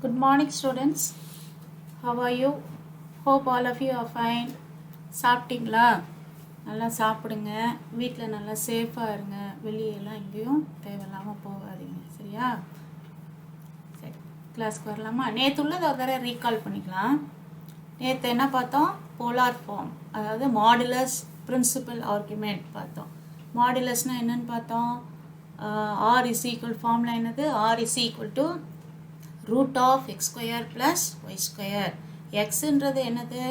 Good morning, students. How are you? Hope all of you are fine. சாப்பிட்டீங்களா? நல்லா சாப்பிடுங்க. வீட்டில் நல்லா சேஃபாக இருங்க. வெளியெல்லாம் எங்கேயும் தேவையில்லாமல் போகாதீங்க. சரியா? சரி, கிளாஸ்க்கு வரலாமா? நேற்று உள்ளதை ஒரு தடவை ரீகால் பண்ணிக்கலாம். நேற்று என்ன பார்த்தோம்? போலார் ஃபார்ம், அதாவது மாடுலஸ் பிரின்சிபல் ஆர்குமெண்ட் பார்த்தோம். மாடுலஸ்னால் என்னன்னு பார்த்தோம்? R is equal ஃபார்முலா என்னது? R is equal to root of x square plus y square. xன்றது என்னது?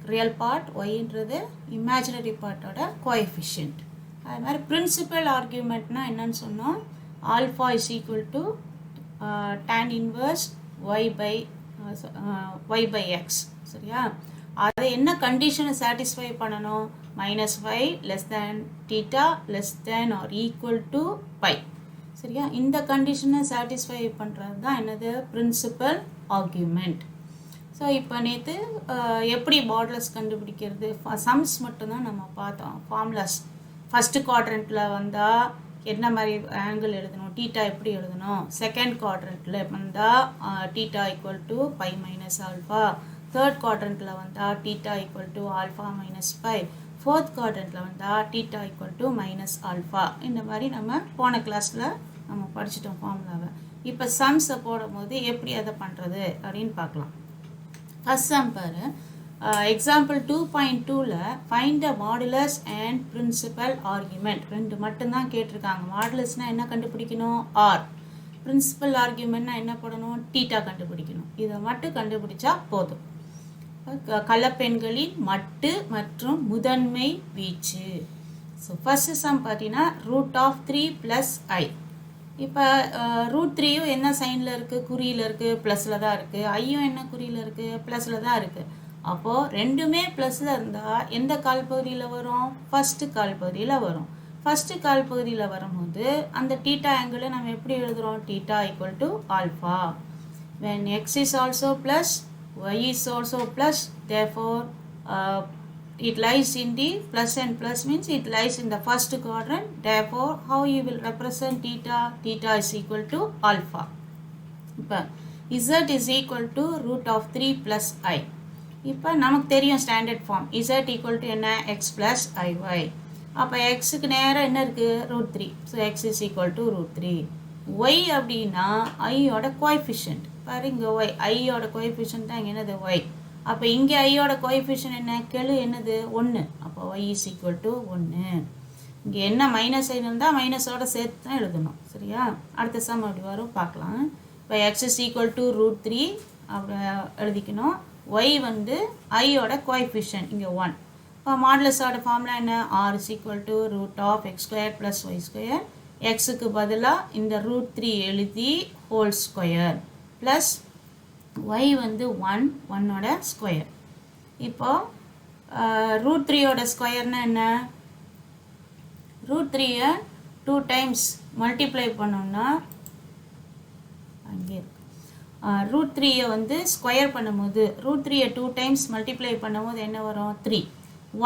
ரியல் பார்ட், yன்றது இமேஜினரி பார்ட்டோட கோஎஃபிஷியன்ட். அது மாதிரி பிரின்சிபல் ஆர்கியூமெண்ட்னா என்னன்னு சொன்னோம்? Alpha is equal to tan inverse y by x. சரியா? அது என்ன கண்டிஷனை சாட்டிஸ்ஃபை பண்ணணும்? -y less than theta less than or equal to pi. சரியா? இந்த கண்டிஷனை சாட்டிஸ்ஃபை பண்ணுறது தான் என்னது? Principal argument. ஸோ இப்போ நேற்று எப்படி மாடுலஸ் கண்டுபிடிக்கிறது, சம்ஸ் மட்டும்தான் நம்ம பார்த்தோம். ஃபார்முலாஸ் ஃபஸ்ட்டு குவாட்ரண்ட்டில் வந்தால் என்ன மாதிரி ஆங்கிள் எழுதணும், டீட்டா எப்படி எழுதணும். செகண்ட் குவாட்ரண்ட்டில் வந்தால் theta equal to pi minus alpha. Third குவாட்ரண்ட்டில் வந்தால் theta equal to alpha minus pi. Fourth குவாட்ரண்ட்டில் வந்தால் theta equal to minus alpha. இந்த மாதிரி நம்ம போன கிளாஸில் நம்ம படிச்சிட்டோம் ஃபார்முலாவை. இப்போ சம்ஸை போடும்போது எப்படி அதை பண்ணுறது அப்படின்னு பார்க்கலாம். ஃபஸ்ட் சம் பாரு. எக்ஸாம்பிள் 2.2ல் find the modulus and principal argument. ரெண்டு மட்டும்தான் கேட்டிருக்காங்க. மாடுலஸ்னால் என்ன கண்டுபிடிக்கணும்? ஆர். பிரின்சிபல் ஆர்குமெண்ட்னா என்ன பண்ணணும்? டீட்டா கண்டுபிடிக்கணும். இதை மட்டும் கண்டுபிடிச்சா போதும். கலப்பெண்களின் மட்டு மற்றும் முதன்மை வீச்சு. ஸோ ஃபஸ்ட்டு சம் பார்த்தீங்கன்னா √3 + i. இப்போ √3யும் என்ன சைனில் இருக்குது? குறியில் இருக்குது, ப்ளஸில் தான் இருக்குது. ஐயும் என்ன குறியில் இருக்குது? ப்ளஸில் தான் இருக்குது. அப்போது ரெண்டுமே ப்ளஸில் இருந்தால் எந்த கால் பகுதியில் வரும்? ஃபஸ்ட்டு கால் பகுதியில் வரும். ஃபஸ்ட்டு கால் பகுதியில் வரும்போது அந்த டீட்டா ஆங்கிளை நம்ம எப்படி எழுதுகிறோம்? Theta equal to alpha. when x is also plus, y is also plus, therefore it lies in the plus, and plus means it lies in the first quadrant. Therefore how you will represent theta? Theta is equal to alpha. இப்போ z is equal to √3 + i. இப்போ நமக்கு தெரியும் standard form. z equal to என்ன? x plus iy. அப்போ எக்ஸுக்கு நேரம் என்ன இருக்குது? √3. So x is equal to √3. y அப்படின்னா ஐயோட கோஎஃபிஷியன்ட். பாரு இங்கே y, ஐயோட கோஎஃபிஷியன்ட் தான் இங்கே என்னது? y. அப்போ இங்கே ஐயோட கோஎஃபிஷியன்ட் என்ன? கெழு என்னது? 1. அப்போ y is equal to 1. இங்கே என்ன மைனஸ் சைன் இருந்தால் மைனஸோட சேர்த்து தான் எழுதணும். சரியா? அடுத்த சம் அப்படி வரும், பார்க்கலாம். இப்போ x is equal to √3 அப்படி எழுதிக்கணும். y வந்து ஐயோட கோஎஃபிஷியன்ட் இங்கே 1. இப்போ மாடுலஸோட ஃபார்முலா என்ன? r is equal to √(x² + y²). எக்ஸுக்கு பதிலாக இந்த √3 எழுதி ஹோல் ஸ்கொயர் ப்ளஸ் y வந்து 1, 1ஓட ஸ்கொயர். இப்போது √3யோட ஸ்கொயர்னால் என்ன? √3யை 2 டைம்ஸ் மல்டிப்ளை பண்ணோம்னா அங்கே இருக்கு. √3யை வந்து ஸ்கொயர் பண்ணும்போது √3யை 2 டைம்ஸ் மல்டிப்ளை பண்ணும்போது என்ன வரும்? 3.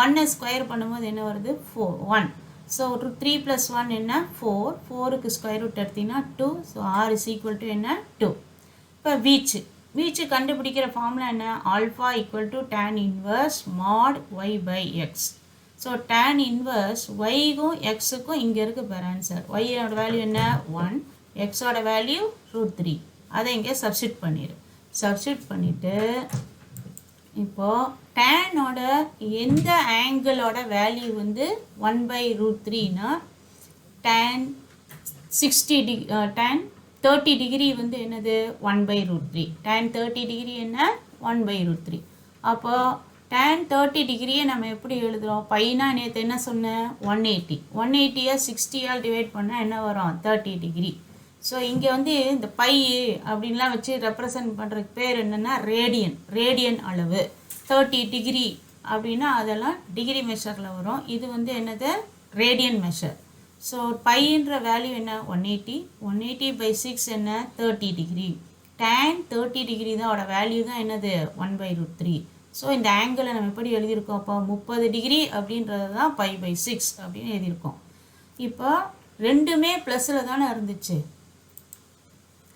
1 ஸ்கொயர் பண்ணும்போது என்ன வருது? 4, 1. ஸோ 3 + 1 என்ன? 4. 4க்கு ஸ்கொயர் ரூட் எடுத்திங்கன்னா 2. So r is equal to என்ன? 2. இப்போ வீச்சு கண்டுபிடிக்கிற ஃபார்முலா என்ன? Alpha equal to tan inverse mod y by x. So tan inverse yக்கும் எக்ஸுக்கும் இங்கே இருக்குது பெர் ஆன்சர். ஒய்யோட வேல்யூ என்ன? 1. எக்ஸோட வேல்யூ √3. அதை இங்கே சப்ஸ்டிட் பண்ணிடு. சப்ஸ்டிட் பண்ணிவிட்டு இப்போது டேனோட எந்த ஆங்கிளோட வேல்யூ வந்து 1/√3னா tan 30 டிகிரி வந்து என்னது? 1/√3. tan 30 டிகிரி என்ன? 1/√3. அப்போது tan 30 டிகிரியை நம்ம எப்படி எழுதுகிறோம்? பைனா நேற்று என்ன சொன்னேன்? 180. 180யை 60ஆல் டிவைட் பண்ணால் என்ன வரும்? 30 டிகிரி. ஸோ இங்கே வந்து இந்த பை அப்படின்லாம் வச்சு ரெப்ரசன்ட் பண்ணுறதுக்கு பேர் என்னென்னா ரேடியன் அளவு. 30 டிகிரி அப்படின்னா அதெல்லாம் டிகிரி மெஷரில் வரும். இது வந்து என்னது? Radian measure. ஸோ பைன்ற வேல்யூ என்ன? 180. 180/6 என்ன? 30 டிகிரி. tan 30 டிகிரி தான் அதோட வேல்யூ தான் என்னது? 1/√3. ஸோ இந்த ஆங்கிளை நம்ம எப்படி எழுதியிருக்கோம்? அப்போ 30 டிகிரி அப்படின்றது தான் π/6 அப்படின்னு எழுதியிருக்கோம். இப்போ ரெண்டுமே ப்ளஸில் தானே இருந்துச்சு.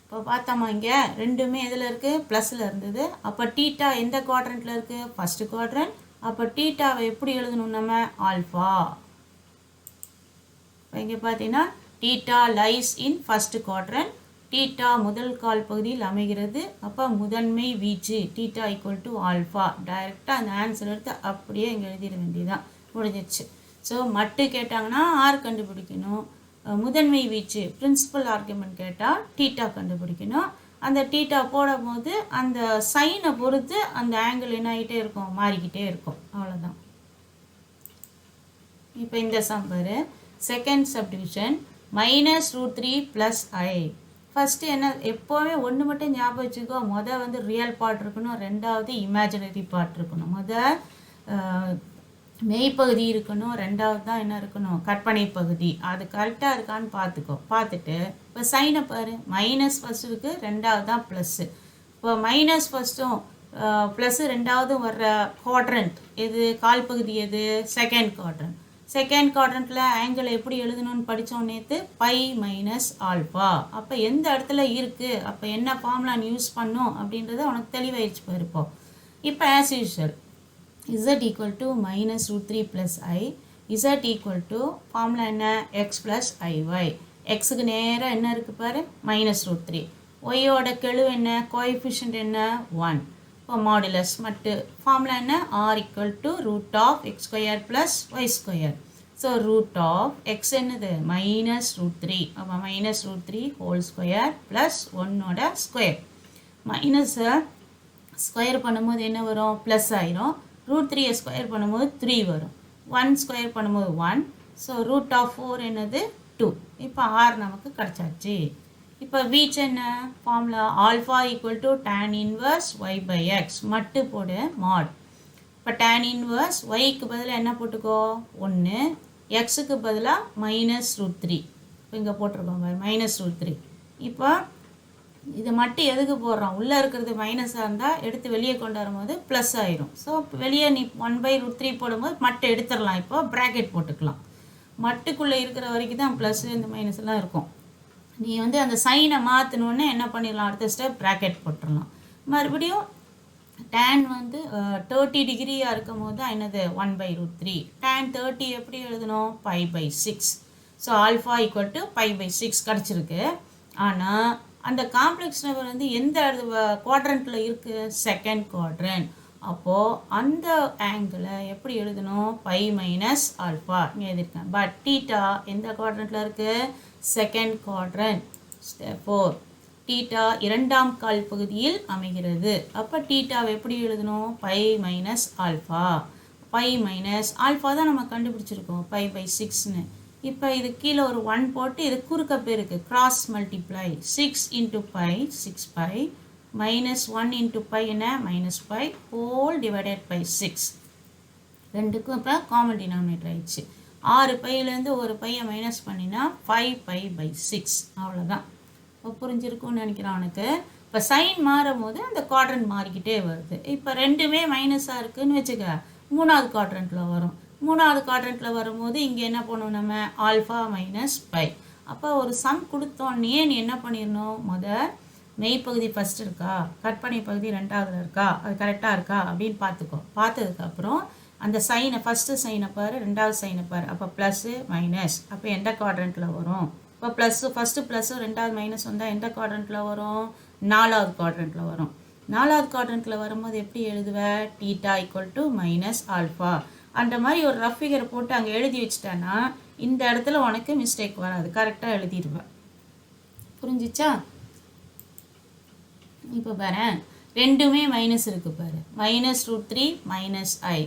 இப்போ பார்த்தோமா இங்கே ரெண்டுமே எதில் இருக்குது ப்ளஸில் இருந்தது. அப்போ டீட்டா எந்த குவாட்ரண்ட்டில் இருக்குது ஃபஸ்ட்டு குவாட்ரண்ட். அப்போ டீட்டாவை எப்படி எழுதணும் நம்ம ஆல்ஃபா. இப்போ இங்கே பார்த்தீங்கன்னா theta lies in first quadrant. Theta முதல் கால் பகுதியில் அமைகிறது. அப்போ முதன்மை வீச்சு டீட்டா ஈக்குவல் டு ஆல்ஃபா. டைரெக்டாக அந்த ஆன்சர் எடுத்து அப்படியே இங்கே எழுதிட வேண்டியதான், முடிஞ்சிடுச்சு. ஸோ மட்டு கேட்டாங்கன்னா ஆர் கண்டுபிடிக்கணும். முதன்மை வீச்சு பிரின்சிபல் ஆர்குமெண்ட் கேட்டால் டீட்டா கண்டுபிடிக்கணும். அந்த டீட்டா போடும் போது அந்த சைனை பொறுத்து அந்த ஆங்கிள் என்ன ஆகிட்டே இருக்கும், மாறிக்கிட்டே இருக்கும். அவ்வளோதான். இப்போ இந்த chamber second subdivision -√3 + I. First என்ன எப்போவுமே ஒன்று மட்டும் ஞாபகம் வச்சுக்கோ. மொதல் வந்து ரியல் பார்ட் இருக்கணும், ரெண்டாவது இமேஜினரி பார்ட் இருக்கணும். மெய்ப்பகுதி இருக்கணும், ரெண்டாவது தான் என்ன இருக்கணும் கற்பனை பகுதி. அது கரெக்டாக இருக்கான்னு பார்த்துக்கோ. பார்த்துட்டு இப்போ சைனை பாரு, மைனஸ் ஃபஸ்ட் இருக்குது, ரெண்டாவது தான் ப்ளஸ்ஸு. இப்போ மைனஸ் ஃபஸ்ட்டும் ப்ளஸ்ஸு ரெண்டாவதும் வர்ற குவாட்ரண்ட் எது, கால் பகுதி எது, செகண்ட் குவாட்ரண்ட். செகண்ட் குவாட்ரண்ட்டில் ஆங்கிள் எப்படி எழுதணும்னு படித்தோம் நேற்று, பை மைனஸ் ஆல்ஃபா. அப்போ எந்த இடத்துல இருக்குது, அப்போ என்ன ஃபார்முலான்னு யூஸ் பண்ணும் அப்படின்றத உனக்கு தெளிவாயிடுச்சு பாருப்போ. இப்போ as usual z equal to -√3 + I. z equal to formula என்ன x + iy. எக்ஸுக்கு நேராக என்ன இருக்குது பாரு -√3. ஒய்யோட கெழு என்ன, கோஎஃபிஷியன்ட் என்ன 1. இப்போ மாடுலஸ் மட்டு ஃபார்முலா என்ன r equal to √(x² + y²). So √(x) என்னது -√3. அப்போ -√3 ஹோல் ஸ்கொயர் ப்ளஸ் 1ஓட ஸ்கொயர். மைனஸை ஸ்கொயர் பண்ணும்போது என்ன வரும், ப்ளஸ் ஆயிரும். √3 ஸ்கொயர் பண்ணும்போது 3 வரும். 1 ஸ்கொயர் பண்ணும்போது 1. ஸோ √4 என்னது 2. இப்போ r நமக்கு கிடச்சாச்சு. இப்போ வீச் என்ன formula, alpha equal to tan inverse y/x. மட்டு போடு மாட். இப்போ tan இன்வர்ஸ் ஒய்க்கு பதிலாக என்ன போட்டுக்கோ 1, எக்ஸுக்கு பதிலாக -√3. இப்போ இங்கே போட்டிருக்கோம் பாரு -√3. இப்போ இது மட்டும் எதுக்கு போடுறோம், உள்ளே இருக்கிறது மைனஸாக இருந்தால் எடுத்து வெளியே கொண்டு வரும்போது ப்ளஸ் ஆயிரும். ஸோ வெளியே நீ 1/√3 போடும்போது மட்டும் எடுத்துடலாம். இப்போ ப்ராக்கெட் போட்டுக்கலாம். மட்டுக்குள்ளே இருக்கிற வரைக்கும் தான் ப்ளஸ் இந்த மைனஸ்லாம் இருக்கும். நீ வந்து அந்த சைனை மாற்றணுன்னே என்ன பண்ணிடலாம், அடுத்த ஸ்டெப் ப்ராக்கெட் போட்டுடலாம். மறுபடியும் tan வந்து 30 டிகிரியாக இருக்கும் போது தான் என்னது 1/√3. tan 30 எப்படி எழுதணும் π/6. ஸோ ஆல்ஃபா ஈக்குவல் டு π/6 கிடச்சிருக்கு. ஆனால் அந்த காம்ப்ளெக்ஸ் நம்பர் வந்து எந்த குவாட்ரண்ட்டில் இருக்குது, செகண்ட் குவாட்ரண்ட். அப்போது அந்த ஆங்கிளை எப்படி எழுதணும், பை மைனஸ் ஆல்ஃபா எழுதியிருக்கேன். பட் டீட்டா எந்த குவாட்ரண்ட்டில் இருக்குது, செகண்ட் குவாட்ரண்ட். 4 டீட்டா இரண்டாம் கால் பகுதியில் அமைகிறது. அப்போ டீட்டாவை எப்படி எழுதணும், pi minus alpha. Pi minus alpha தான் நம்ம கண்டுபிடிச்சிருக்கோம் π/6ன்னு. இப்போ இது கீழே ஒரு 1 போட்டு இது குறுக்க பேருக்கு கிராஸ் மல்டிப்ளை. 6 × π 6π -1 × π என்ன -5 ஹோல் டிவைடட் பை 6. ரெண்டுக்கும் இப்போ காமன் டினாமினேட்டர் ஆயிடுச்சு. 6 பையிலேருந்து ஒரு பையை மைனஸ் பண்ணினா 5π/6. அவ்வளோதான். இப்போ புரிஞ்சிருக்கும்னு நினைக்கிறேன் உனக்கு. இப்போ சைன் மாறும் போது அந்த குவாட்ரண்ட் மாறிக்கிட்டே வருது. இப்போ ரெண்டுமே மைனஸாக இருக்குதுன்னு வச்சுக்க, 3வது குவாட்ரண்ட்டில் வரும். 3வது குவாட்ரண்ட்டில் வரும்போது இங்கே என்ன பண்ணுவோம் நம்ம, ஆல்ஃபா மைனஸ் பை. அப்போ ஒரு சம் கொடுத்தோன்னே நீ என்ன பண்ணிடணும், மெய்ப்பகுதி ஃபஸ்ட் இருக்கா, கற்பனை பகுதி ரெண்டாவதுல இருக்கா, அது கரெக்டாக இருக்கா அப்படின்னு பார்த்துக்கோ. பார்த்ததுக்கப்புறம் அந்த சைனை ஃபஸ்ட்டு சைனை பாரு, ரெண்டாவது சைனை பாரு. அப்போ ப்ளஸ்ஸு மைனஸ், அப்போ எந்த குவாட்ரண்ட்டில் வரும். இப்போ ப்ளஸ்ஸு ஃபஸ்ட்டு ப்ளஸ்ஸும் ரெண்டாவது மைனஸ் வந்தால் எந்த குவாட்ரண்ட்டில் வரும், 4வது குவாட்ரண்ட்டில் வரும். 4வது குவாட்ரண்ட்டில் வரும்போது எப்படி எழுதுவேன், theta equal to minus alpha. அந்த மாதிரி ஒரு ரஃப் ஃபிகர் போட்டு அங்கே எழுதி வச்சிட்டேன்னா இந்த இடத்துல உனக்கு மிஸ்டேக் வராது, கரெக்டாக எழுதிடுவேன். புரிஞ்சிச்சா? இப்போ பாரு ரெண்டுமே மைனஸ் இருக்குது பாரு, -√3 -I.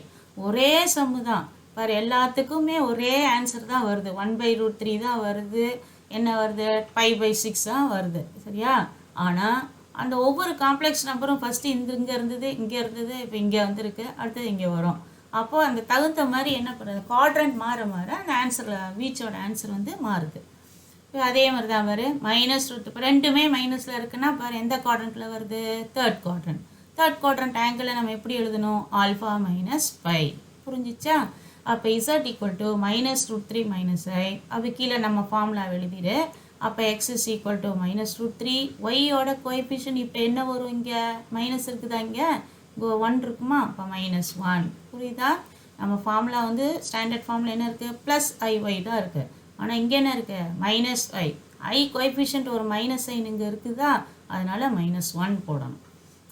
ஒரே சம்மு தான் பாரு, எல்லாத்துக்குமே ஒரே ஆன்சர் தான் வருது, 1/√3 தான் வருது. என்ன வருது, π/6 தான் வருது. சரியா? ஆனால் அந்த ஒவ்வொரு காம்ப்ளெக்ஸ் நம்பரும் ஃபஸ்ட்டு இங்கே இருந்தது, இங்கே இருந்தது, இப்போ இங்கே வந்துருக்கு, அடுத்தது இங்கே வரும். அப்போது அந்த தகுந்த மாதிரி என்ன பண்ணுறது, குவாட்ரண்ட் மாற மாற அந்த ஆன்சரில் வீச்சோட ஆன்சர் வந்து மாறுது. இப்போ அதே மாதிரி தான் பாரு -√3. இப்போ ரெண்டுமே மைனஸில் இருக்குன்னா பாரு எந்த குவாட்ரண்ட்டில் வருது, தேர்ட் குவாட்ரண்ட். தேர்ட் குவாட்ரண்ட் ஆங்கிளை நம்ம எப்படி எழுதணும், ஆல்ஃபா மைனஸ் பை. புரிஞ்சிச்சா? அப்போ z ஈக்குவல் டு -√3 -I. அது கீழே நம்ம ஃபார்முலா எழுதிடு. அப்போ x is equal to minus root 3. y-ஓட coefficient இப்போ என்ன வரும்? இங்கே மைனஸ் இருக்குதா? இங்கே 1 இருக்குமா? அப்போ -1. புரியுதா? நம்ம ஃபார்முலா வந்து ஸ்டாண்டர்ட் ஃபார்முலா என்ன இருக்குது? ப்ளஸ் ஐஒய் தான் இருக்குது. ஆனால் இங்கே என்ன இருக்குது? மைனஸ் ஐ கோஎஃபிஷியன்ட் ஒரு மைனஸ் சைன் இங்கே இருக்குதா? அதனால் -1 போடணும்.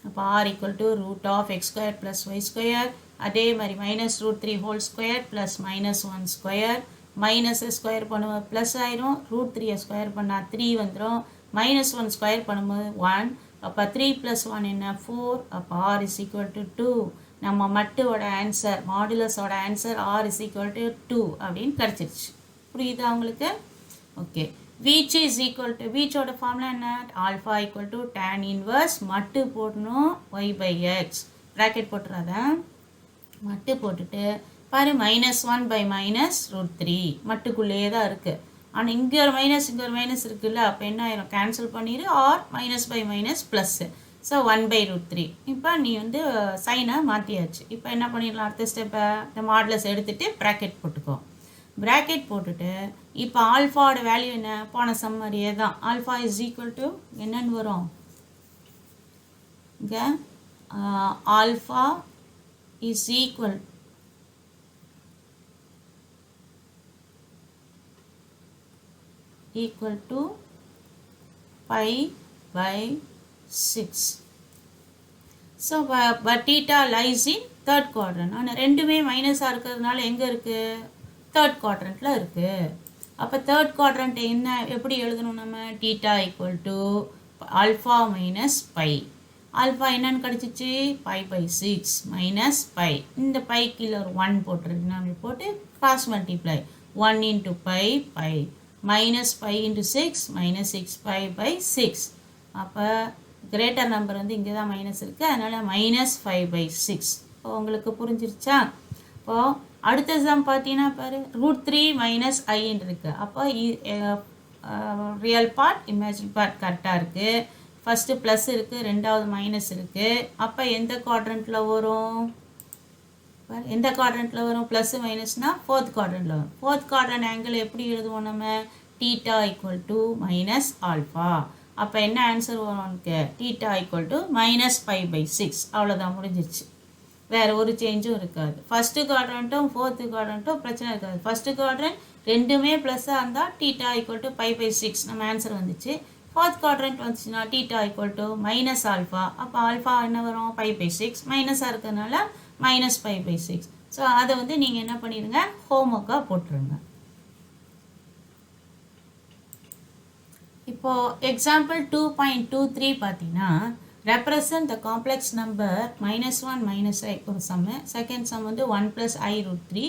அப்போ r equal to root of x square plus y square. அதே மாதிரி minus root 3 whole square plus -1 square. Minus square பண்ணும்போது ப்ளஸ் ஆயிரும். ரூட் 3 ஸ்கொயர் பண்ணால் 3 வந்துடும். -1 ஸ்கொயர் பண்ணும்போது 1. அப்போ 3 + 1 என்ன? 4. அப்போ r is equal to 2. நம்ம மட்டுவோட ஆன்சர், மாடுலஸோட answer r is equal to 2 அப்படின்னு கிடச்சிருச்சு. புரியுதா உங்களுக்கு? ஓகே. வீச் இஸ் ஈக்குவல் டு, வீச்சோட ஃபார்முலா என்ன? Alpha equal to tan inverse மட்டு போடணும் y/x. ப்ராக்கெட் போட்டுறாத, மட்டு போட்டுட்டு பாரு -1 by -√3 மட்டுக்குள்ளேயே தான் இருக்குது. ஆனால் இங்கே ஒரு மைனஸ் இங்கே ஒரு மைனஸ் இருக்குல்ல, அப்போ என்ன ஆயிரும்? கேன்சல் பண்ணிடு. R minus pi minus plus. So 1/√3. இப்போ நீ வந்து சைனை மாற்றியாச்சு. இப்போ என்ன பண்ணிடலாம்? அடுத்த ஸ்டெப்பை இந்த மாடலஸ் எடுத்துகிட்டு ப்ராக்கெட் போட்டுக்கோ. ப்ராக்கெட் போட்டுட்டு இப்போ ஆல்ஃபாவோட வேல்யூ என்ன? போன சம்மரியே தான். ஆல்ஃபா இஸ் ஈக்குவல் டு என்னன்னு வரும்? இங்கே alpha is equal to π/6. So but theta lies in third quadrant. ஆனால் ரெண்டுமே மைனஸாக இருக்கிறதுனால எங்கே இருக்குது? தேர்ட் குவாட்ரண்ட்டில் இருக்குது. அப்போ தேர்ட் குவாட்ரண்ட் என்ன எப்படி எழுதணும் நம்ம? θ equal to alpha minus by. Alpha என்னன்னு கிடச்சிச்சு? π/6 மைனஸ் பை. இந்த பை கீழே ஒரு 1 போட்டுருக்கு. நம்ம போட்டு cross multiply 1 into π. minus pi into 6 minus 6π/6. அப்போ கிரேட்டர் நம்பர் வந்து இங்கே தான் மைனஸ் இருக்குது, அதனால் -5/6. இப்போ உங்களுக்கு புரிஞ்சிருச்சா? இப்போது அடுத்த சம் பார்த்தீங்கன்னா பாரு, √3 மைனஸ் ஐன்னு இருக்குது. அப்போ ரியல் பார்ட் இமேஜின் பார்ட் கரெக்டாக இருக்குது. ஃபஸ்ட்டு ப்ளஸ் இருக்குது, ரெண்டாவது மைனஸ் இருக்குது. அப்போ எந்த குவாட்ரண்ட்டில் வரும்? எந்த குவாட்ரண்ட்டில் வரும்? ப்ளஸ் மைனஸ்னால் ஃபோர்த் குவாட்ரண்ட்டில் வரும். ஃபோர்த் குவாட்ரண்ட் ஆங்கிள் எப்படி எழுதுவோம் நம்ம? θ equal to -ஆல்ஃபா. அப்போ என்ன ஆன்சர் வரும் உனக்கு? θ equal to -π/6. அவ்வளோதான், முடிஞ்சிருச்சு. வேறு ஒரு சேஞ்சும் இருக்காது. ஃபஸ்ட்டு குவாட்ரண்ட்டும் ஃபோர்த்து குவாட்ரண்ட்டும் பிரச்சனை இருக்காது. ஃபஸ்ட்டு குவாட்ரண்ட் ரெண்டுமே ப்ளஸ்ஸாக இருந்தால் θ equal to π/6 நம்ம ஆன்சர் வந்துச்சு. ஃபோர்த் குவாட்ரண்ட் வந்துச்சுன்னா θ equal to -ஆல்ஃபா. அப்போ ஆல்ஃபா என்ன வரும்? π/6. மைனஸாக இருக்கிறதுனால -π/6. ஸோ அதை வந்து நீங்கள் என்ன பண்ணிடுங்க? ஹோம்ஒர்க்காக போட்டுருங்க. இப்போது எக்ஸாம்பிள் 2.23 பார்த்தீங்கன்னா, represent the complex number -1 -i ஒரு சம்மு. செகண்ட் சம் வந்து 1 + i√3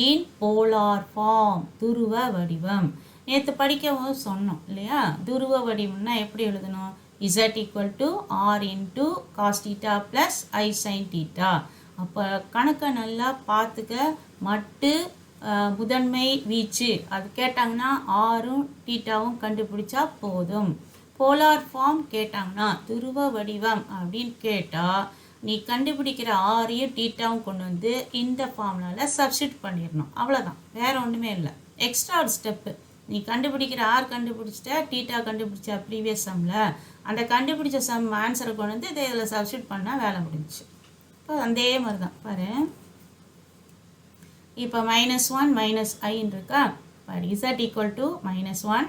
இன் போலார் ஃபார்ம், துருவ வடிவம். நேற்று படிக்கவும் சொன்னோம் இல்லையா? துருவ வடிவம்னா எப்படி எழுதணும்? z equal to r into cos θ plus i sin θ. அப்போ கணக்கை நல்லா பார்த்துக்க. மட்டு முதன்மை வீச்சு அது கேட்டாங்கன்னா ஆரும் தீட்டாவும் கண்டுபிடிச்சா போதும். போலார் ஃபார்ம் கேட்டாங்கன்னா, துருவ வடிவம் அப்படின்னு கேட்டால் நீ கண்டுபிடிக்கிற ஆரையும் தீட்டாவும் கொண்டு வந்து இந்த ஃபார்முலாவில் சப்ஸ்டிட் பண்ணிடணும். அவ்வளோதான், வேறு ஒன்றுமே இல்லை. எக்ஸ்ட்ரா ஒரு ஸ்டெப்பு. நீ கண்டுபிடிக்கிற ஆர் கண்டுபிடிச்சிட்ட, தீட்டா கண்டுபிடிச்ச ப்ரீவியஸ் சம்மில் அந்த கண்டுபிடிச்ச சம் ஆன்சரை கொண்டு வந்து இதை இதில் சப்ஸ்டிட் பண்ணால் வேலை முடிஞ்சிச்சு. இப்போ அதே மாதிரி தான் பாரு. இப்போ -1 -i இருக்கா பாரு. z equal to -1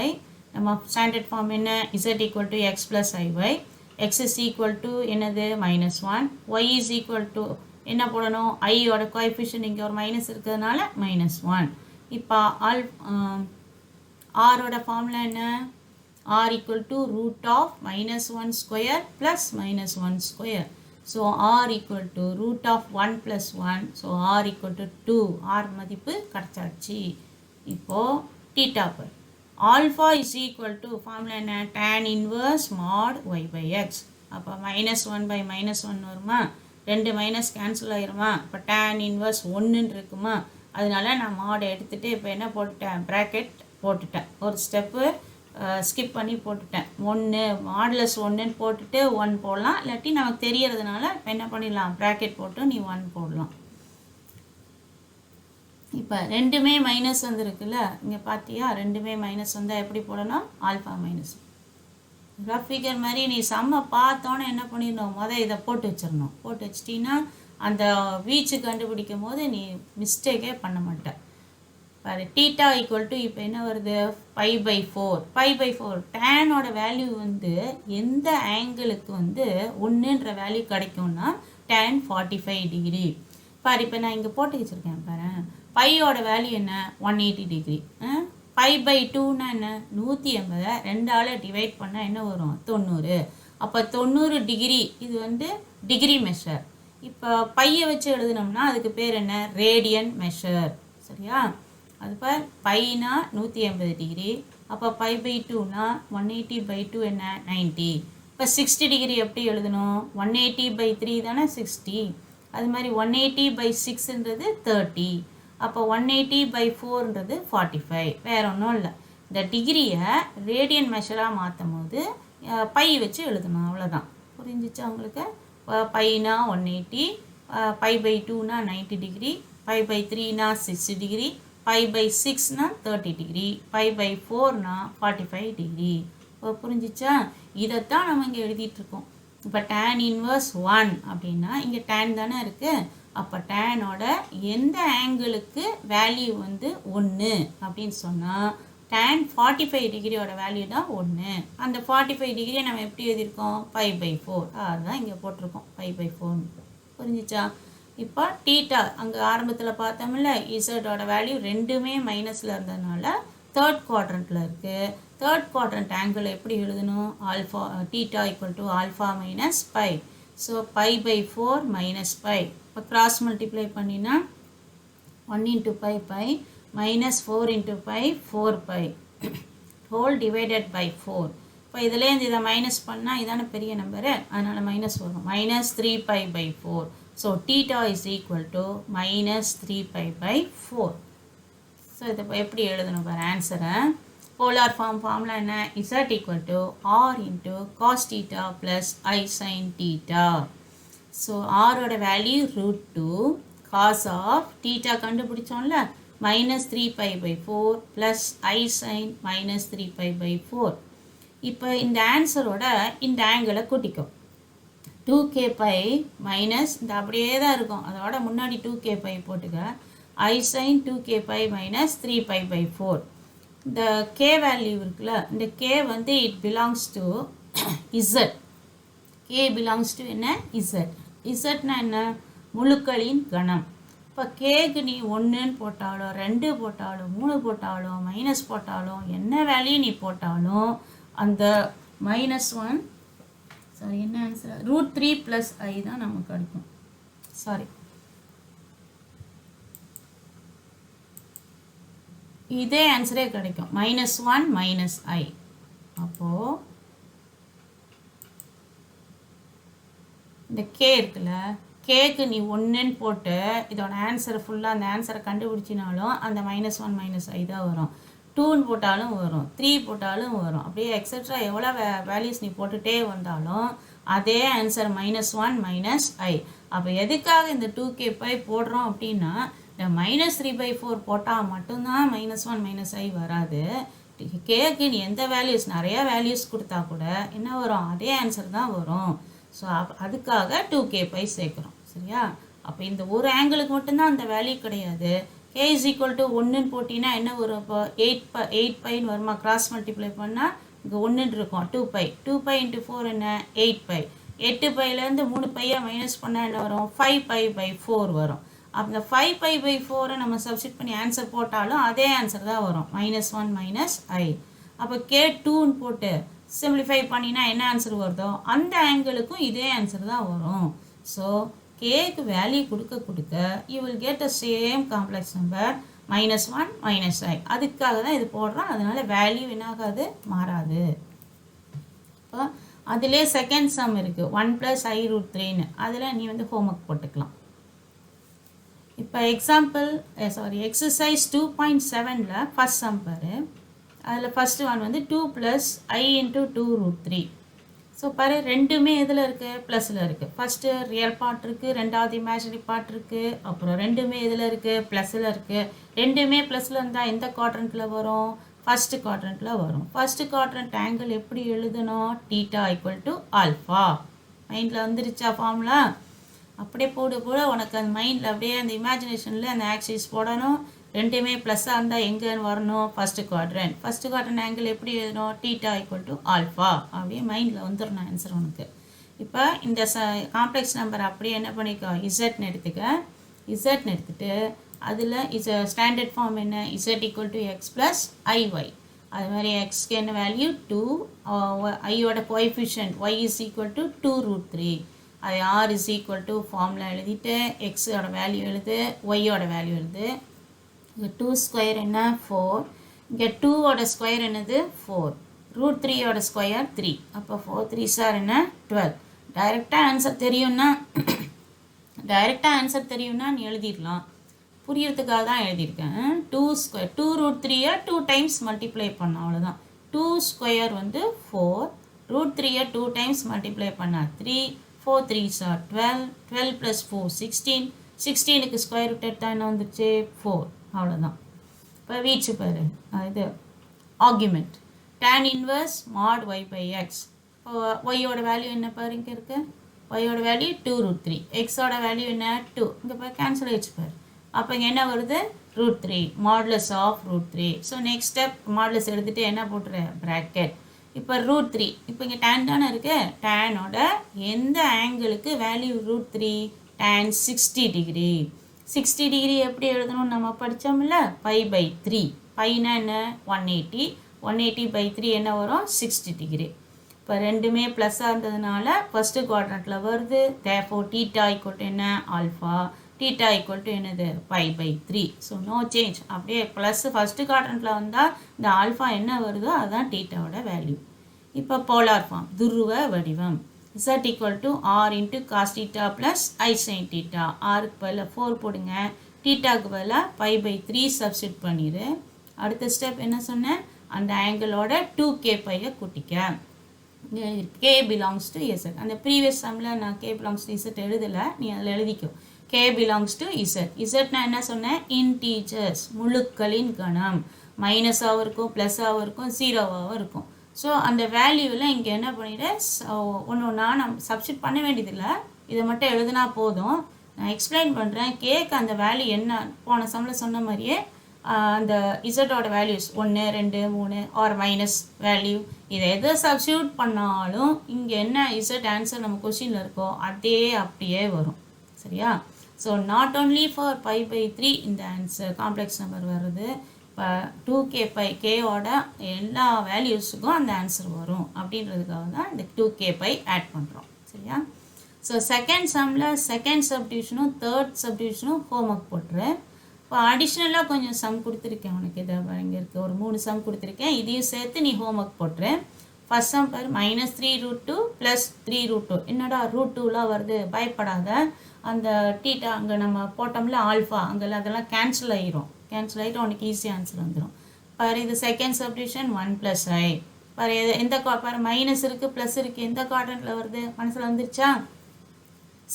-i. நம்ம ஸ்டாண்டர்ட் ஃபார்ம் என்ன? z equal to x plus iy. x is equal to என்னது? -1. y is equal to என்ன போடணும்? ஐயோட கோஎஃபிஷியன்ட் இங்கே ஒரு மைனஸ் இருக்கிறதுனால -1. இப்போ ஆரோட ஃபார்முலா என்ன? r equal to √(-1 square plus -1 square). So r equal to √(1 plus 1). So r equal to 2. r மதிப்பு கிடைச்சாச்சு. இப்போது theta per alpha is equal to formula என்ன? tan inverse mod y/x. அப்போ -1 by -1 வருமா? 2 மைனஸ் கேன்சல் ஆயிருமா? இப்போ tan inverse 1 இருக்குமா? அதனால நான் மாடை எடுத்துகிட்டு இப்போ என்ன போட்டுட்டேன்? ப்ராக்கெட் போட்டுட்டேன். ஒரு ஸ்டெப்பு ஸ்கிப் பண்ணி போட்டுட்டேன். 1 மாடுலஸ் 1ன்னு போட்டுட்டு 1 போடலாம். இல்லாட்டி நமக்கு தெரியறதுனால இப்போ என்ன பண்ணிடலாம்? ப்ராக்கெட் போட்டு நீ 1 போடலாம். இப்போ இப்போ ரெண்டுமே மைனஸ் வந்துருக்குல்ல, இங்கே பார்த்தியா ரெண்டுமே மைனஸ் வந்தால் எப்படி போடணும், ஆல்ஃபா மைனஸ். ரஃப் ஃபிகர் மாதிரி நீ சம்மை பார்த்தோன்னே என்ன பண்ணிடணும், இதை போட்டு வச்சிடணும். போட்டு வச்சிட்டின்னா அந்த வீச்சு கண்டுபிடிக்கும் போது நீ மிஸ்டேக்கே பண்ண மாட்டேன். பாரு தீட்டா ஈக்குவல் டு இப்போ என்ன வருது, π/4. π/4 டேனோட வேல்யூ வந்து எந்த ஆங்கிளுக்கு வந்து 1ன்ற வேல்யூ கிடைக்கும்னா tan 45 டிகிரி. பாரு இப்போ நான் இங்கே போட்டு வச்சுருக்கேன் பாரு, பையோட வேல்யூ என்ன 180 டிகிரி. π/2னா என்ன 180, 2ஆல் டிவைட் பண்ணால் என்ன வரும் 90. அப்போ 90 டிகிரி இது வந்து டிகிரி மெஷர். இப்போ பையை வச்சு எழுதுனோம்னா அதுக்கு பேர் என்ன, ரேடியன் மெஷர். சரியா, அது பார் பைனா 180 டிகிரி. அப்போ π/2னா 180/2 என்ன 90. இப்போ 60 டிகிரி எப்படி எழுதணும், 180/3 தானே 60. அது மாதிரி 180/6ன்றது 30. அப்போ 180/4ன்றது 45. வேறு ஒன்றும் இல்லை, இந்த டிகிரியை ரேடியன் மெஷராக மாற்றும் போது பை வச்சு எழுதணும், அவ்வளோதான். புரிஞ்சிச்சா உங்களுக்கு? பைனா 180, π/2னா 90 டிகிரி, π/3னா 60 டிகிரி, π/6னா 30 டிகிரி, π/4னா 45 டிகிரி. இப்போ புரிஞ்சிச்சா? இதைத்தான் நம்ம இங்கே எழுதிட்டுருக்கோம். இப்போ tan இன்வர்ஸ் 1 அப்படின்னா இங்கே tan தானே இருக்குது. அப்போ டேனோட எந்த ஆங்கிளுக்கு வேல்யூ வந்து 1 அப்படின்னு சொன்னால் tan 45 டிகிரியோட வேல்யூ தான் 1. அந்த 45 டிகிரியை நம்ம எப்படி எழுதியிருக்கோம், π/4. அதுதான் இங்கே போட்டிருக்கோம் π/4. புரிஞ்சிச்சா? இப்போ தீட்டா அங்கே ஆரம்பத்தில் பார்த்தோம்ல, இசட்டோட வேல்யூ ரெண்டுமே மைனஸில் இருந்ததுனால தேர்ட் குவாட்ரண்ட்டில் இருக்குது. தேர்ட் குவாட்ரண்ட் ஆங்கிள் எப்படி எழுதணும், alpha theta equal to alpha minus pi. So π/4 minus pi. இப்போ கிராஸ் மல்டிப்ளை பண்ணினா 1 × π pi minus 4 × π 4π whole divided by 4. இப்போ இதுலேருந்து இதை மைனஸ் பண்ணால் இதான பெரிய நம்பரு, அதனால் மைனஸ் வரும். Minus 3π/4. So theta is equal to minus 3π/4. So இதை எப்படி எழுதணும் பாரு ஆன்சரை. போலார் ஃபார்முலா என்ன, z equal to r into cos theta plus i sine theta. So ஆரோட வேல்யூ √2, காஸ் ஆஃப் தீட்டா கண்டுபிடிச்சோம்ல minus 3π/4 plus i sine minus 3π/4. இப்போ இந்த ஆன்சரோட இந்த ஆங்கிளை கூட்டிக்கும். 2kπ மைனஸ் இந்த அப்படியே தான் இருக்கும், அதோட முன்னாடி 2kπ போட்டுக்க. ஐ சைன் 2kπ மைனஸ் 3π/4. இந்த கே வேல்யூ இருக்குல்ல, இந்த கே வந்து it belongs to Z. K belongs to என்ன, இசட். இசட்னா என்ன, முழுக்களின் கணம். இப்போ கேக்கு நீ 1ன்னு போட்டாலும் 2 போட்டாலும் 3 போட்டாலும் மைனஸ் போட்டாலும் என்ன வேல்யூ நீ போட்டாலும் அந்த -1 சாரி என்ன ஆன்சர், √3 + i தான் நமக்கு கிடைக்கும். சாரி, இதே ஆன்சரே கிடைக்கும், -1 - i. அப்போது இந்த கே இருக்குல்ல, கேக்கு நீ 1ன்னு போட்டு இதோட ஆன்சரை ஃபுல்லாக அந்த ஆன்சரை கண்டுபிடிச்சினாலும் அந்த -1 - i தான் வரும். 2ன்னு போட்டாலும் வரும், 3 போட்டாலும் வரும், அப்படியே எக்ஸட்ரா எவ்வளோ வேல்யூஸ் நீ போட்டுகிட்டே வந்தாலும் அதே ஆன்சர் -1 - i. அப்போ எதுக்காக இந்த 2kπ போடுறோம் அப்படின்னா, இந்த -3/4 போட்டால் மட்டும்தான் -1 - i வராது. கேக்கு நீ எந்த வேல்யூஸ் நிறையா வேல்யூஸ் கொடுத்தா கூட என்ன வரும், அதே ஆன்சர் தான் வரும். ஸோ அதுக்காக 2kπ சேர்க்குறோம். சரியா, அப்போ இந்த ஒரு ஆங்கிளுக்கு மட்டும்தான் அந்த வேல்யூ கிடையாது. k = 1ன்னு போட்டிங்கன்னா என்ன வரும், இப்போ 8πன்னு வருமா, கிராஸ் மல்டிப்ளை பண்ணால் இங்கே 1ன்னு இருக்கும், 2π. 2π × 4 என்ன 8π. 8πலேருந்து 3πயை மைனஸ் பண்ணால் என்ன வரும், 5π/4 வரும். அந்த 5π/4 நம்ம சப்ஸ்டிட் பண்ணி ஆன்சர் போட்டாலும் அதே ஆன்சர் தான் வரும், -1 - i. அப்போ கே 2ன்னு போட்டு சிம்பிளிஃபை பண்ணினா என்ன ஆன்சர் வருதோ அந்த ஆங்கிளுக்கும் இதே ஆன்சர் தான் வரும். ஸோ கேக்கு வேல்யூ கொடுக்க you will get the same complex number -1 - i. அதுக்காக தான் இது போடுறோம், அதனால வேல்யூ என்னாகாது, மாறாது. இப்போ அதிலே செகண்ட் சம் இருக்குது 1 + i √3ன்னு, அதில் நீ வந்து ஹோம்ஒர்க் போட்டுக்கலாம். இப்போ எக்ஸசைஸ் 2.7ல் ஃபஸ்ட் சம் பாரு. அதில் ஃபஸ்ட்டு ஒன் வந்து 2 + i × 2 √3. ஸோ பாரு ரெண்டுமே எதில் இருக்குது, ப்ளஸில் இருக்குது. ஃபஸ்ட்டு ரியல் பார்ட் இருக்குது, ரெண்டாவது இமேஜினரி பார்ட் இருக்குது. அப்புறம் ரெண்டுமே எதில் இருக்குது, ப்ளஸில் இருக்குது. ரெண்டுமே ப்ளஸில் இருந்தால் எந்த குவாட்ரண்ட்டில் வரும், ஃபஸ்ட்டு குவாட்ரண்ட்டில் வரும். ஃபஸ்ட்டு குவாட்ரண்ட் ஆங்கிள் எப்படி எழுதணும், தீட்டா ஈக்குவல் டு ஆல்ஃபா. மைண்டில் வந்துருச்சா ஃபார்முலா? அப்படியே போட உனக்கு அந்த மைண்டில் அப்படியே அந்த இமேஜினேஷனில் அந்த ஆக்சிஸ் போடணும். ரெண்டுமே ப்ளஸ்ஸாக இருந்தால் எங்கேன்னு வரணும், ஃபஸ்ட்டு குவாட்ரண்ட் ஆங்கிள் எப்படி எழுதணும், தீட்டா ஈக்குவல் டு ஆல்ஃபா. அப்படியே மைண்டில் வந்துடணும் ஆன்சர் உனக்கு. இப்போ இந்த காம்ப்ளெக்ஸ் நம்பர் அப்படியே என்ன பண்ணிக்கோ, இசட்னு எடுத்துட்டு அதில் ஸ்டாண்டர்ட் ஃபார்ம் என்ன, z equal to x plus i y. அது மாதிரி எக்ஸ்க்கு என்ன வேல்யூ 2, ஐயோட coefficient y is equal to 2√3. அது r is equal to formula எழுதிட்டு எக்ஸோட வேல்யூ எழுது, ஒய்யோட வேல்யூ எழுது. இங்கே 2 ஸ்கொயர் என்ன 4, இங்கே 2ஓட ஸ்கொயர் என்னது 4, √3ஓட ஸ்கொயர் 3. அப்போ 4 3 சார் என்ன 12. டைரெக்டாக ஆன்சர் தெரியும்னா நீ எழுதிடலாம். புரியறதுக்காக தான் எழுதியிருக்கேன். 2 ஸ்கொயர் 2√3-ஐ 2 டைம்ஸ் மல்டிப்ளை பண்ணோம், அவ்வளோதான். 2 ஸ்கொயர் வந்து 4, √3-ஐ 2 டைம்ஸ் மல்டிப்ளை பண்ணால் 3, 4 3 சார் 12, 12 + 4 16, 16க்கு ஸ்கொயர் ரூட் எடுத்தால் என்ன வந்துச்சு 4, அவ்வளோதான். இப்போ வீச்சு பாரு, இது argument tan inverse mod y/x. இப்போ ஒய்யோட வேல்யூ என்ன பாரு, இங்கே இருக்கு ஒய்யோட வேல்யூ 2√3, எக்ஸோட வேல்யூ என்ன 2, இங்கே பாரு கேன்சல் ஆகிடுச்சு பாரு. அப்போ இங்கே என்ன வருது √3, modulus of √3. So next step modulus எடுத்துகிட்டு என்ன போட்டுரு ப்ராக்கெட். இப்போ √3, இப்போ இங்கே tan தானே இருக்குது, டேனோட எந்த ஆங்கிளுக்கு வேல்யூ √3, tan 60 டிகிரி. 60 டிகிரி எப்படி எழுதணும்னு நம்ம படித்தோம்ல, π/3. பைனா என்ன 180, 180/3 என்ன வரும் 60 டிகிரி. இப்போ ரெண்டுமே ப்ளஸ்ஸாக இருந்ததுனால ஃபஸ்ட்டு குவாட்ரண்ட்டில் வருது. தேர்ஃபோர் தீட்டா ஈக்குவல் டு என்ன ஆல்ஃபா, தீட்டா ஈக்குவல் டு என்னது π/3. So no change. அப்படியே ப்ளஸ் ஃபஸ்ட்டு குவாட்ரண்ட்டில் வந்தால் இந்த ஆல்ஃபா என்ன வருதோ அதுதான் தீட்டாவோட வேல்யூ. இப்போ போலார் ஃபார்ம் துருவ வடிவம். z equal to r into cos theta plus I sin theta. rக்கு பதிலாக 4 போடுங்க, தீட்டாக்கு பதிலாக π/3 சப்ஸ்டிட் பண்ணிடு. அடுத்த ஸ்டெப் என்ன சொன்னேன், அந்த ஆங்கிளோட 2kπ கூட்டிக்க. k belongs to z. அந்த ப்ரீவியஸ் சம்மில் நான் k belongs to z எழுதலை, நீ அதில் எழுதிக்கோ. k belongs to z. z நான் என்ன சொன்னேன், இன்டீஜர்ஸ் முழுக்களின் கணம். மைனஸாகவும் இருக்கும், ப்ளஸ்ஸாகவும் இருக்கும், ஜீரோவாகவும் இருக்கும். ஸோ அந்த வேல்யூவில் இங்கே என்ன பண்ணிவிட்டு ஒன்றா நம்ம சப்ஸ்டிட் பண்ண வேண்டியதில்லை, இதை மட்டும் எழுதுனா போதும். நான் எக்ஸ்பிளைன் பண்ணுறேன். கேக்கு அந்த வேல்யூ என்ன போன சம்மில் சொன்ன மாதிரியே அந்த இசட்டோட வேல்யூஸ் 1 2 3 ஆர் மைனஸ் வேல்யூ இதை எதை சப்ஸ்டியூட் பண்ணாலும் இங்கே என்ன இசட் ஆன்சர் நம்ம கொஸ்டினில் இருக்கோ அதே அப்படியே வரும். சரியா? ஸோ நாட் ஓன்லி ஃபார் π/3 இந்த ஆன்சர் காம்ப்ளெக்ஸ் நம்பர் வருது. இப்போ 2kπ கேவோட எல்லா வேல்யூஸுக்கும் அந்த ஆன்சர் வரும் அப்படின்றதுக்காக தான் இந்த 2kπ ஆட் பண்ணுறோம். சரியா? ஸோ செகண்ட் சம்மில் செகண்ட் சப்டிவிஷனும் தேர்ட் சப்டிவிஷனும் ஹோம்ஒர்க் போட்டுரு. இப்போ அடிஷ்னலாக கொஞ்சம் சம் கொடுத்துருக்கேன் உனக்கு. இதை இங்கே இருக்குது ஒரு 3 சம் கொடுத்துருக்கேன், இதையும் சேர்த்து நீ ஹோம்ஒர்க் போட்டுரு. ஃபஸ்ட் சம் பாரு, -3√2 + 3√2. என்னடா √2லாம் வருது, பயப்படாத. அந்த தீட்டா அங்கே நம்ம போட்டோம்ல ஆல்ஃபா, அங்கெல்லாம் அதெல்லாம் கேன்சல் ஆகிட்டு உனக்கு ஈஸியாக ஆன்சர் வந்துடும். பாரு இது செகண்ட் சப்டிவிஷன் 1 + I. பாரு எந்த பாரு மைனஸ் இருக்குது ப்ளஸ் இருக்குது, எந்த குவாட்ரண்ட்டில் வருது, மனசில் வந்துருச்சா?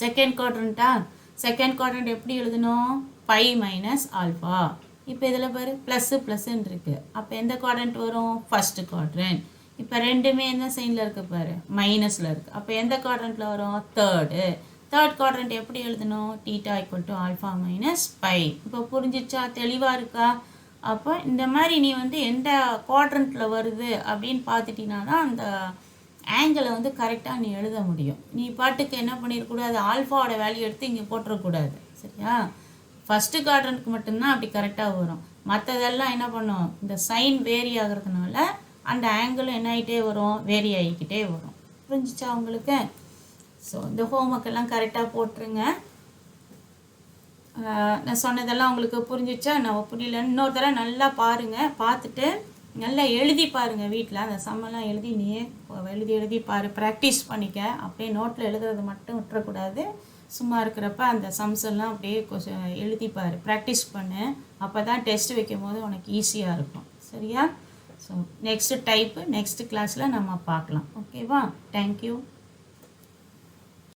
செகண்ட் குவாட்ரண்ட்டா? செகண்ட் குவாட்ரண்ட் எப்படி எழுதணும், π - ஆல்ஃபா. இப்போ இதில் பாரு ++ன்னு இருக்குது, அப்போ எந்த குவாட்ரண்ட் வரும், ஃபஸ்ட்டு குவாட்ரண்ட். இப்போ ரெண்டுமே என்ன சைனில் இருக்குது பாரு, மைனஸில் இருக்குது, அப்போ எந்த குவாட்ரண்ட்டில் வரும், தேர்ட் குவாட்ரண்ட் எப்படி எழுதணும், தீட்டா ஈக்குவல் டு ஆல்ஃபா - π. இப்போ புரிஞ்சிச்சா, தெளிவாக இருக்கா? அப்போ இந்த மாதிரி நீ எந்த குவாட்ரண்ட்டில் வருது அப்படின்னு பார்த்துட்டினா தான் அந்த ஆங்கிளை கரெக்டாக நீ எழுத முடியும். நீ பாட்டுக்கு என்ன பண்ணிடக்கூடாது, ஆல்ஃபாவோட வேல்யூ எடுத்து இங்கே போட்டுறக்கூடாது. சரியா? ஃபஸ்ட்டு குவாட்ரண்ட்க்கு மட்டும்தான் அப்படி கரெக்டாக வரும். மற்றதெல்லாம் என்ன பண்ணும், இந்த சைன் வேரி ஆகிறதுனால அந்த ஆங்கிளும் என்ன ஆகிட்டே வரும், வேரி ஆகிக்கிட்டே வரும். புரிஞ்சிச்சா உங்களுக்கு? ஸோ இந்த ஹோம்ஒர்க் எல்லாம் கரெக்டாக போட்டுருங்க. நான் சொன்னதெல்லாம் உங்களுக்கு புரிஞ்சிச்சா? நான் புரியலன்னு இன்னொரு தடவை நல்லா பாருங்கள், பார்த்துட்டு நல்லா எழுதி பாருங்கள் வீட்டில். அந்த சம்மெல்லாம் எழுதி நீயே எழுதி பாரு, ப்ராக்டிஸ் பண்ணிக்க. அப்படியே நோட்டில் எழுதுறது மட்டும் விட்டுறக்கூடாது. சும்மா இருக்கிறப்ப அந்த சம்ஸ் எல்லாம் அப்படியே கொஞ்சம் எழுதி பாரு, ப்ராக்டிஸ் பண்ணு. அப்போ தான் டெஸ்ட் வைக்கும் போது உனக்கு ஈஸியாக இருக்கும். சரியா? ஸோ நெக்ஸ்ட் டைப்பு நெக்ஸ்ட் கிளாஸில் நம்ம பார்க்கலாம். ஓகேவா? தேங்க்யூ.